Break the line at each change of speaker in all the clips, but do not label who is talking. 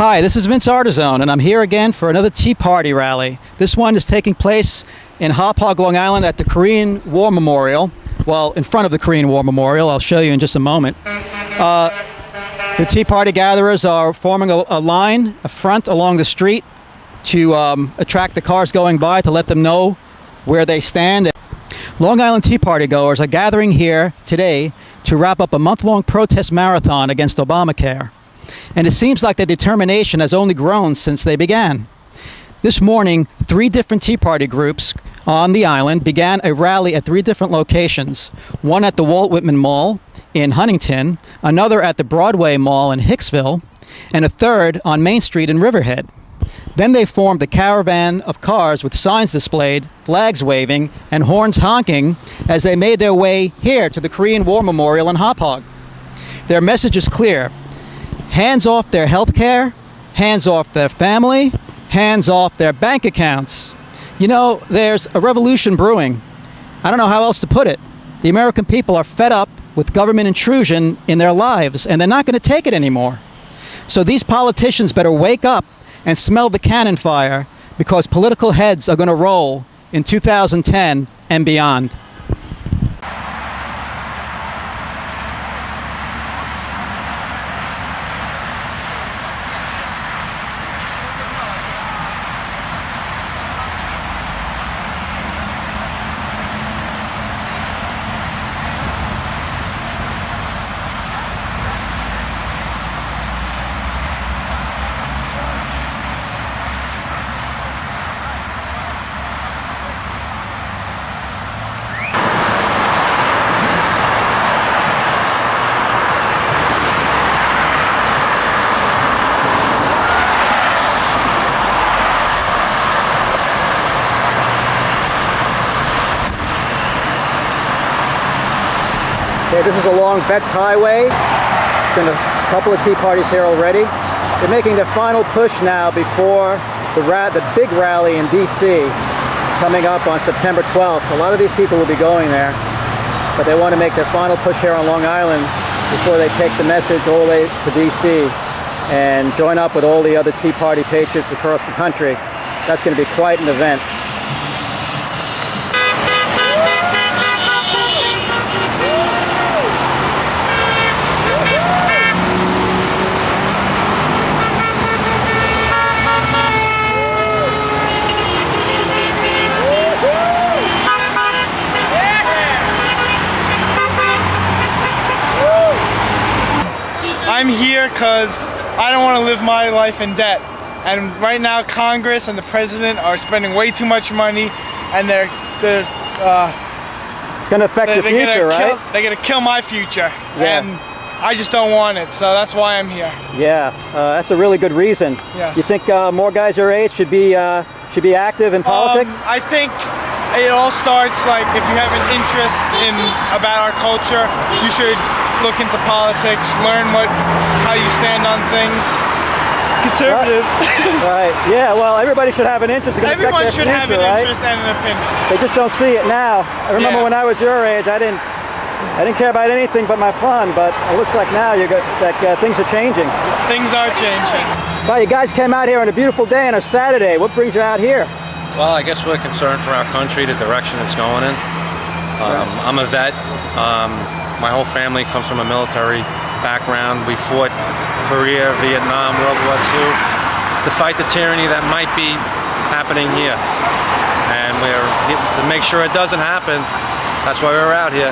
Hi, this is Vince Artizone, and I'm here again for another Tea Party rally. This one is taking place in Hauppauge, Long Island at the Korean War Memorial. Well, in front of the Korean War Memorial. I'll show you in just a moment. The Tea Party gatherers are forming a line, a front along the street to attract the cars going by to let them know where they stand. Long Island Tea Party goers are gathering here today to wrap up a month-long protest marathon against Obamacare. And it seems like their determination has only grown since they began. This morning, 3 different Tea Party groups on the island began a rally at 3 different locations. One at the Walt Whitman Mall in Huntington, another at the Broadway Mall in Hicksville, and a third on Main Street in Riverhead. Then they formed a caravan of cars with signs displayed, flags waving, and horns honking as they made their way here to the Korean War Memorial in Hauppauge. Their message is clear. Hands off their health care, hands off their family, hands off their bank accounts. You know, there's a revolution brewing. I don't know how else to put it. The American people are fed up with government intrusion in their lives, and they're not going to take it anymore. So these politicians better wake up and smell the cannon fire, because political heads are going to roll in 2010 and beyond. Okay, this is along Betts Highway. There's been a couple of Tea Parties here already. They're making the final push now before the big rally in D.C. coming up on September 12th. A lot of these people will be going there, but they want to make their final push here on Long Island before they take the message all the way to D.C. and join up with all the other Tea Party patriots across the country. That's going to be quite an event.
I'm here because I don't want to live my life in debt. And right now, Congress and the president are spending way too much money, and it's
going to affect your future, right?
They're going to kill my future, and I just don't want it. So that's why I'm here.
Yeah, that's a really good reason.
Yes.
You think more guys your age should be active in politics?
I think it all starts, like, if you have an interest about our culture, you should look into politics, learn how you stand on things. Conservative.
Right. Yeah, well, everybody should have an interest.
Everyone should have an interest and an opinion.
They just don't see it now. I remember when I was your age, I didn't care about anything but my fun, but it looks like now things are changing.
Things are changing.
Well, you guys came out here on a beautiful day on a Saturday. What brings you out here?
Well, I guess we're concerned for our country, the direction it's going in. I'm a vet. My whole family comes from a military background. We fought Korea, Vietnam, World War II to fight the tyranny that might be happening here. And we're to make sure it doesn't happen. That's why we're out here.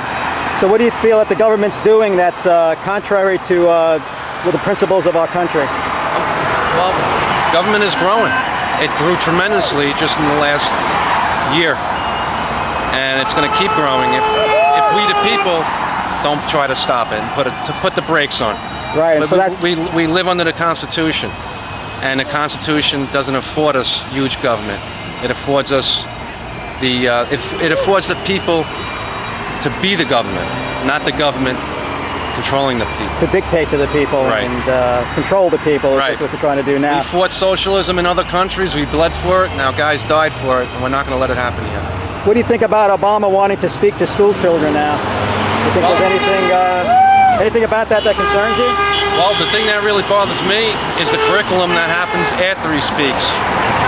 So what do you feel that the government's doing that's contrary to the principles of our country?
Well, government is growing. It grew tremendously just in the last year. And it's going to keep growing if we the people don't try to stop it and put the brakes on.
Right.
But
so
we live under the Constitution, and the Constitution doesn't afford us huge government. It affords us it affords the people to be the government, not the government controlling the people.
To dictate to the people and control the people. That's what they're trying to do now.
We fought socialism in other countries. We bled for it. Now guys died for it, and we're not going to let it happen here. What
do you think about Obama wanting to speak to school children now? Do you think there's Anything about that concerns you?
Well, the thing that really bothers me is the curriculum that happens after he speaks.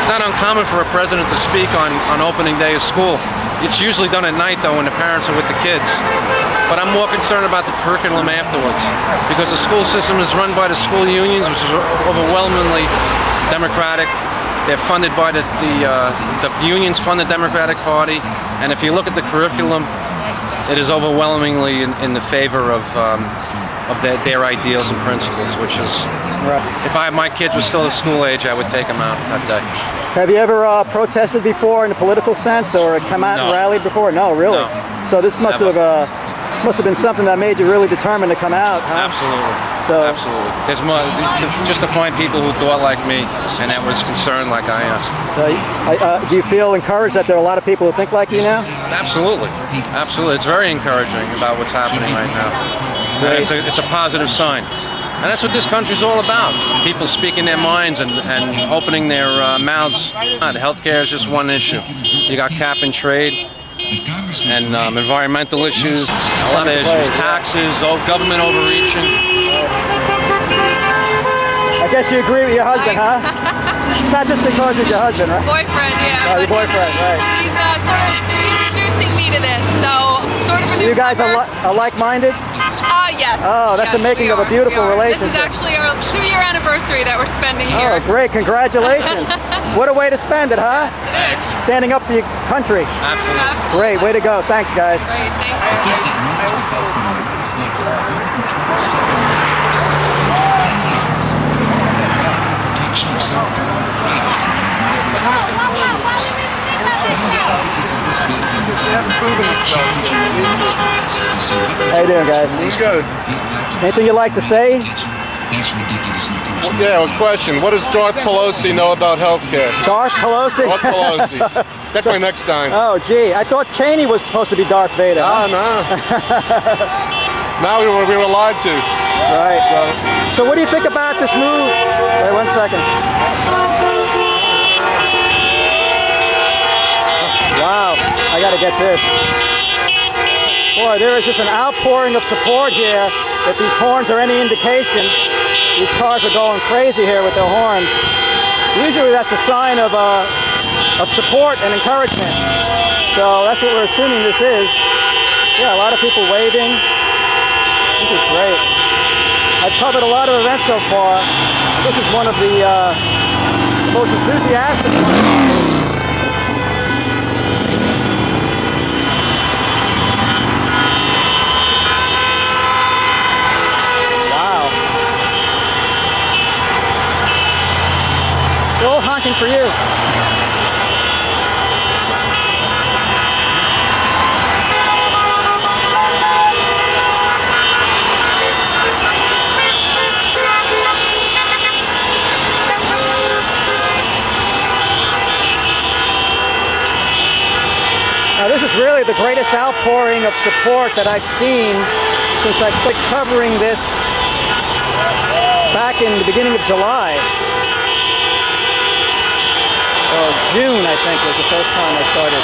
It's not uncommon for a president to speak on opening day of school. It's usually done at night, though, when the parents are with the kids. But I'm more concerned about the curriculum afterwards, because the school system is run by the school unions, which is overwhelmingly Democratic. They're funded by the unions fund the Democratic Party, and if you look at the curriculum, it is overwhelmingly in the favor of their ideals and principles, which is, if my kids were still at school age, I would take them out that day.
Have you ever protested before in a political sense, or come out and rallied before? No, really?
No.
So this must have been something that made you really determined to come out, huh?
Absolutely.
So,
absolutely. There's more, just to find people who thought like me and that was concerned like I am.
So, do you feel encouraged that there are a lot of people who think like you now?
Absolutely. Absolutely. It's very encouraging about what's happening right now. And it's a positive sign. And that's what this country's all about. People speaking their minds and opening their mouths. Healthcare is just one issue. You got cap and trade and environmental issues, a lot of issues, taxes, government overreaching.
I guess you agree with your husband, huh? Not just because he's your husband, right?
Boyfriend, yeah.
Oh, your boyfriend, right.
He's sort of introducing me to this, so sort of a new
You guys are like-minded?
Yes.
Oh, that's
yes,
the making of a beautiful relationship.
This is actually our 2-year anniversary that we're spending here.
Oh, great. Congratulations. What a way to spend it, huh?
Yes, it is.
Standing up for your country.
Absolutely.
Great. Way to go. Thanks, guys.
Great, thank you.
How you doing, guys?
Good.
Anything you'd like to say?
Yeah, a question. What does Darth Pelosi know about healthcare?
Darth Pelosi?
Darth Pelosi. That's my next sign.
Oh, gee. I thought Cheney was supposed to be Darth Vader.
Ah, no. Now we were lied to.
Right. So what do you think about this move? Wait 1 second. Wow. I got to get this. Boy, there is just an outpouring of support here. If these horns are any indication, these cars are going crazy here with their horns. Usually that's a sign of support and encouragement. So that's what we're assuming this is. Yeah, a lot of people waving. This is great. I've covered a lot of events so far. This is one of the most enthusiastic ones. They're all honking for you. Now this is really the greatest outpouring of support that I've seen since I started covering this back in the beginning of July. Or June, I think, was the first time I started.